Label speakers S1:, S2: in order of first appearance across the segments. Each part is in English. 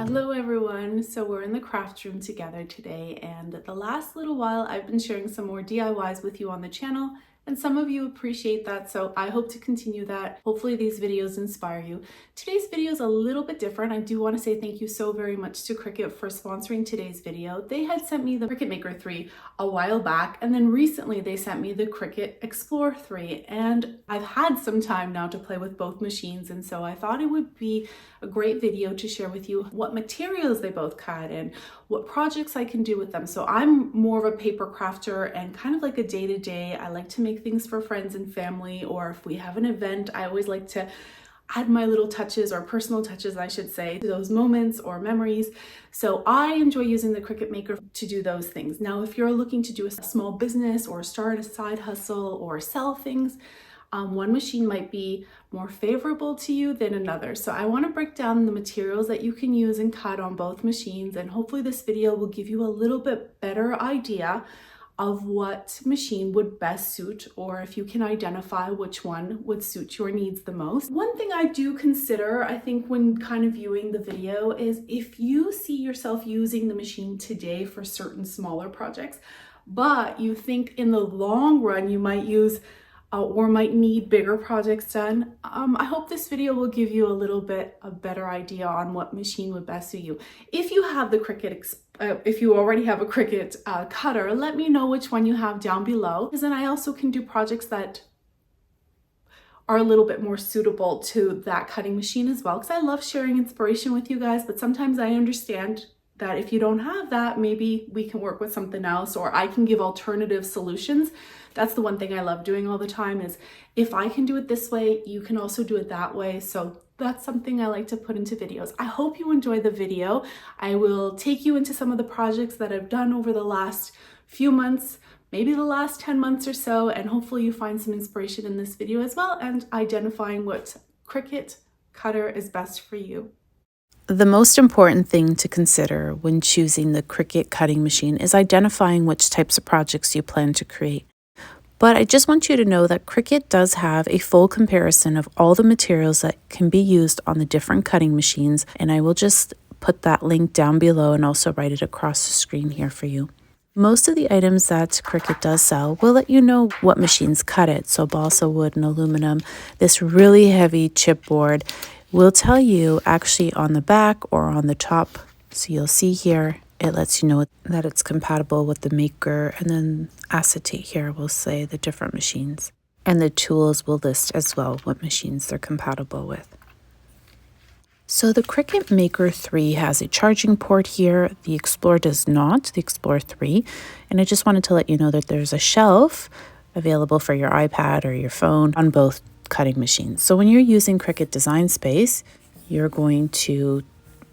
S1: Hello everyone, so we're in the craft room together today, and the last little while I've been sharing some more DIYs with you on the channel, and some of you appreciate that, so I hope to continue that. Hopefully these videos inspire you. Today's video is a little bit different. I do want to say thank you so very much to Cricut for sponsoring today's video. They had sent me the Cricut Maker 3 a while back, and then recently they sent me the Cricut Explore 3, and I've had some time now to play with both machines, and so I thought it would be a great video to share with you what materials they both cut and what projects I can do with them. So I'm more of a paper crafter and kind of like a day-to-day. I like to make things for friends and family, or if we have an event, I always like to add my little touches, or personal touches I should say, to those moments or memories. So I enjoy using the Cricut Maker to do those things. Now if you're looking to do a small business or start a side hustle or sell things, one machine might be more favorable to you than another. So I want to break down the materials that you can use and cut on both machines, and hopefully this video will give you a little bit better idea of what machine would best suit, or if you can identify which one would suit your needs the most. One thing I do consider, I think, when kind of viewing the video is if you see yourself using the machine today for certain smaller projects, but you think in the long run you might use or might need bigger projects done, I hope this video will give you a little bit a better idea on what machine would best suit you. If you have the Cricut, if you already have a Cricut cutter, let me know which one you have down below, because then I also can do projects that are a little bit more suitable to that cutting machine as well, because I love sharing inspiration with you guys, but sometimes I understand that if you don't have that, maybe we can work with something else, or I can give alternative solutions. That's the one thing I love doing all the time, is if I can do it this way, you can also do it that way. So that's something I like to put into videos. I hope you enjoy the video. I will take you into some of the projects that I've done over the last few months, maybe the last 10 months or so, and hopefully you find some inspiration in this video as well, and identifying what Cricut cutter is best for you.
S2: The most important thing to consider when choosing the Cricut cutting machine is identifying which types of projects you plan to create. But I just want you to know that Cricut does have a full comparison of all the materials that can be used on the different cutting machines, and I will just put that link down below and also write it across the screen here for you. Most of the items that Cricut does sell will let you know what machines cut it. So balsa wood and aluminum, this really heavy chipboard will tell you actually on the back or on the top. So you'll see here, it lets you know that it's compatible with the Maker, and then acetate here will say the different machines. And the tools will list as well what machines they're compatible with. So the Cricut Maker 3 has a charging port here. The Explore does not, the Explore 3. And I just wanted to let you know that there's a shelf available for your iPad or your phone on both cutting machines. So when you're using Cricut Design Space, you're going to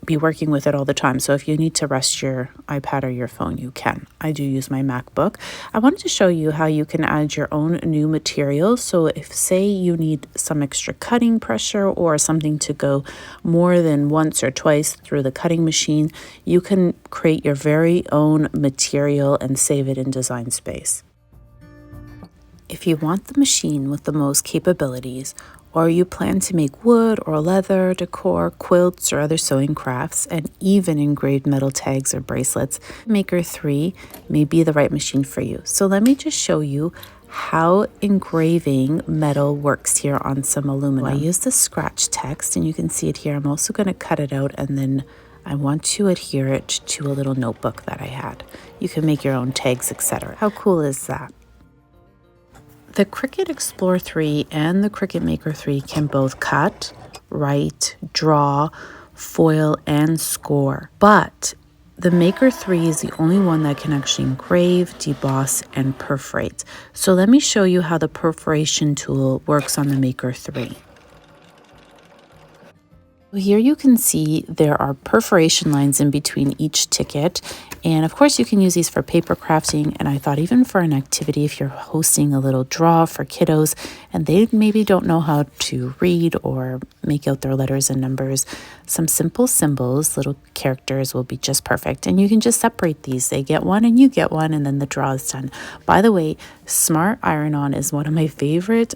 S2: be working with it all the time. So if you need to rest your iPad or your phone, you can. I do use my MacBook. I wanted to show you how you can add your own new materials. So if, say, you need some extra cutting pressure or something to go more than once or twice through the cutting machine, you can create your very own material and save it in Design Space. If you want the machine with the most capabilities, or you plan to make wood or leather, decor, quilts, or other sewing crafts, and even engraved metal tags or bracelets, Maker 3 may be the right machine for you. So let me just show you how engraving metal works here on some aluminum. I use the scratch text, and you can see it here. I'm also going to cut it out, and then I want to adhere it to a little notebook that I had. You can make your own tags, etc. How cool is that? The Cricut Explore 3 and the Cricut Maker 3 can both cut, write, draw, foil, and score. But the Maker 3 is the only one that can actually engrave, deboss, and perforate. So let me show you how the perforation tool works on the Maker 3. Here you can see there are perforation lines in between each ticket, and of course you can use these for paper crafting, and I thought even for an activity if you're hosting a little draw for kiddos and they maybe don't know how to read or make out their letters and numbers, some simple symbols, little characters will be just perfect. And you can just separate these. They get one and you get one, and then the draw is done. By the way, Smart Iron-On is one of my favorite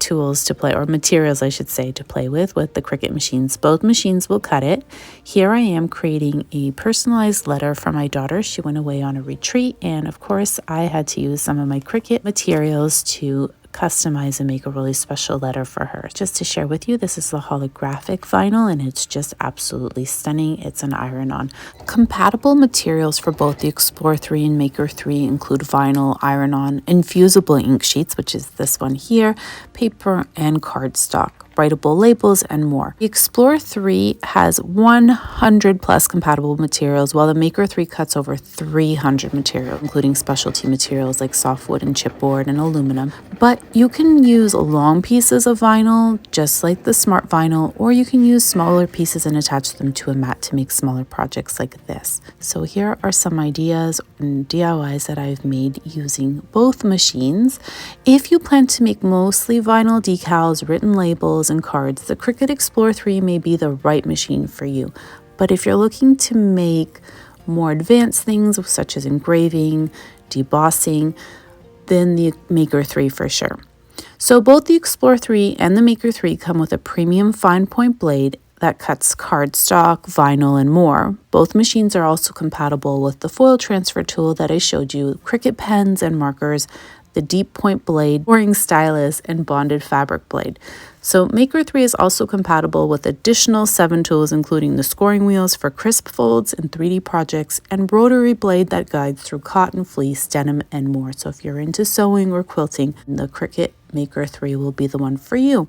S2: tools to play, or materials I should say, to play with the Cricut machines. Both machines will cut it. Here I am creating a personalized letter for my daughter. She went away on a retreat, and of course I had to use some of my Cricut materials to customize and make a really special letter for her. Just to share with you, this is the holographic vinyl, and it's just absolutely stunning. It's an iron-on. Compatible materials for both the Explore 3 and Maker 3 include vinyl, iron-on, infusible ink sheets, which is this one here, paper, and cardstock, writable labels, and more. The Explore 3 has 100 plus compatible materials, while the Maker 3 cuts over 300 materials, including specialty materials like softwood and chipboard and aluminum. But you can use long pieces of vinyl, just like the Smart Vinyl, or you can use smaller pieces and attach them to a mat to make smaller projects like this. So here are some ideas and DIYs that I've made using both machines. If you plan to make mostly vinyl decals, written labels, and cards, the Cricut Explore 3 may be the right machine for you. But if you're looking to make more advanced things such as engraving, debossing, then the Maker 3 for sure. So both the Explore 3 and the Maker 3 come with a premium fine point blade that cuts cardstock, vinyl, and more. Both machines are also compatible with the foil transfer tool that I showed you, Cricut pens and markers, the deep point blade, boring stylus, and bonded fabric blade. So Maker 3 is also compatible with additional 7 tools, including the scoring wheels for crisp folds and 3D projects, and rotary blade that guides through cotton, fleece, denim, and more. So if you're into sewing or quilting, the Cricut Maker 3 will be the one for you.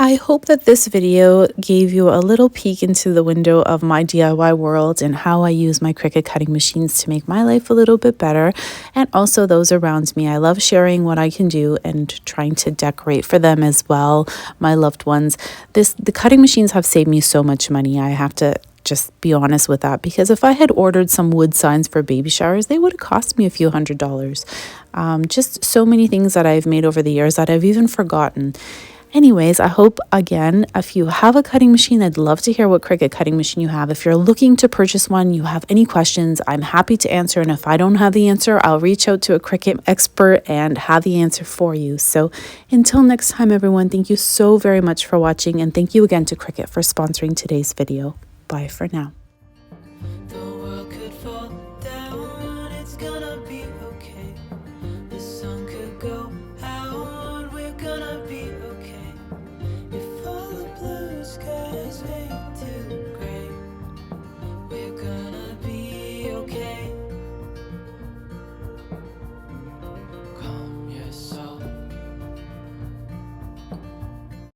S2: I hope that this video gave you a little peek into the window of my DIY world and how I use my Cricut cutting machines to make my life a little bit better, and also those around me. I love sharing what I can do and trying to decorate for them as well, my loved ones. The cutting machines have saved me so much money. I have to just be honest with that, because if I had ordered some wood signs for baby showers, they would have cost me a few $100s. Just so many things that I've made over the years that I've even forgotten. Anyways, I hope, again, if you have a cutting machine, I'd love to hear what Cricut cutting machine you have. If you're looking to purchase one, you have any questions, I'm happy to answer. And if I don't have the answer, I'll reach out to a Cricut expert and have the answer for you. So until next time, everyone, thank you so very much for watching. And thank you again to Cricut for sponsoring today's video. Bye for now.